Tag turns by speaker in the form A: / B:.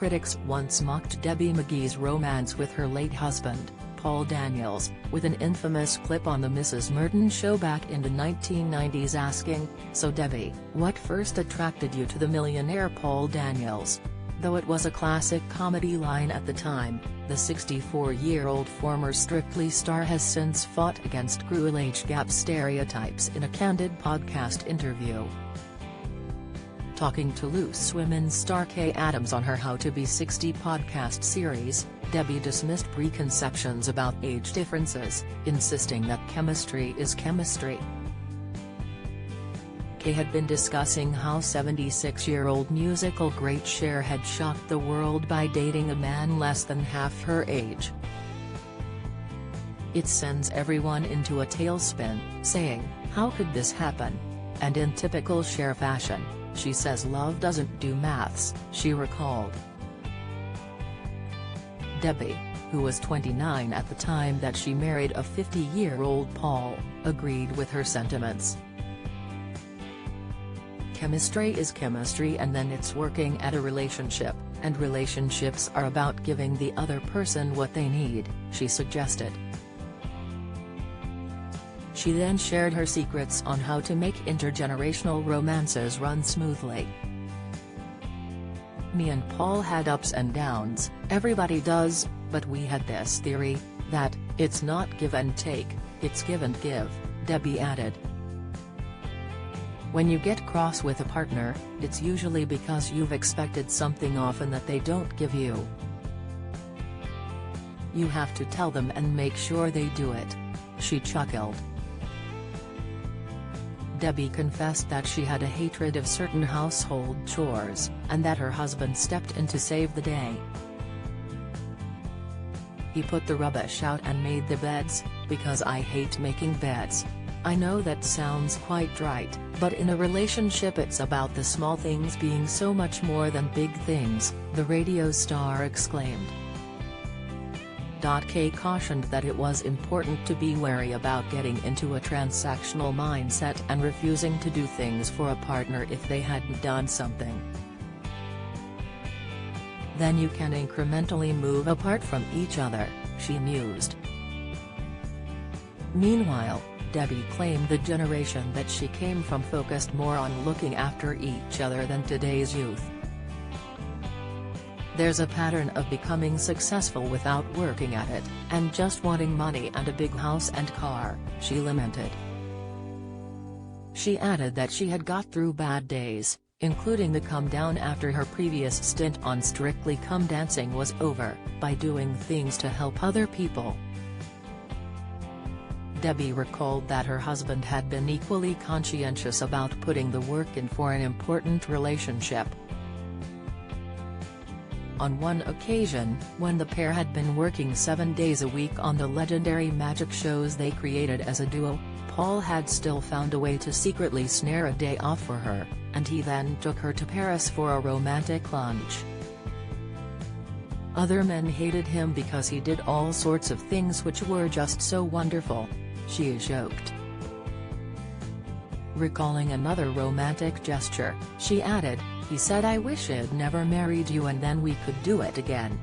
A: critics once mocked Debbie McGee's romance with her late husband, Paul Daniels, with an infamous clip on the Mrs. Merton show back in the 1990s asking, "So Debbie, what first attracted you to the millionaire Paul Daniels?" Though it was a classic comedy line at the time, the 64-year-old former Strictly star has since fought against cruel age gap stereotypes in a candid podcast interview. Talking to Loose Women's star Kay Adams on her How to Be 60 podcast series, Debbie dismissed preconceptions about age differences, insisting that chemistry is chemistry. Kay had been discussing how 76-year-old musical great Cher had shocked the world by dating a man less than half her age. "It sends everyone into a tailspin, saying, 'How could this happen?' And in typical Cher fashion, she says love doesn't do maths," she recalled. Debbie, who was 29 at the time that she married a 50-year-old Paul, agreed with her sentiments. "Chemistry is chemistry, and then it's working at a relationship, and relationships are about giving the other person what they need," she suggested. She then shared her secrets on how to make intergenerational romances run smoothly. "Me and Paul had ups and downs, everybody does, but we had this theory, that, it's not give and take, it's give and give," Debbie added. "When you get cross with a partner, it's usually because you've expected something often that they don't give you. You have to tell them and make sure they do it," she chuckled. Debbie confessed that she had a hatred of certain household chores, and that her husband stepped in to save the day. "He put the rubbish out and made the beds, because I hate making beds. I know that sounds quite right, but in a relationship it's about the small things being so much more than big things," the radio star exclaimed. Kay cautioned that it was important to be wary about getting into a transactional mindset and refusing to do things for a partner if they hadn't done something. "Then you can incrementally move apart from each other," she mused. Meanwhile, Debbie claimed the generation that she came from focused more on looking after each other than today's youth. "There's a pattern of becoming successful without working at it, and just wanting money and a big house and car," she lamented. She added that she had got through bad days, including the come down after her previous stint on Strictly Come Dancing was over, by doing things to help other people. Debbie recalled that her husband had been equally conscientious about putting the work in for an important relationship. On one occasion, when the pair had been working 7 days a week on the legendary magic shows they created as a duo, Paul had still found a way to secretly snare a day off for her, and he then took her to Paris for a romantic lunch. "Other men hated him because he did all sorts of things which were just so wonderful," she joked. Recalling another romantic gesture, she added, "He said I wish I'd never married you and then we could do it again."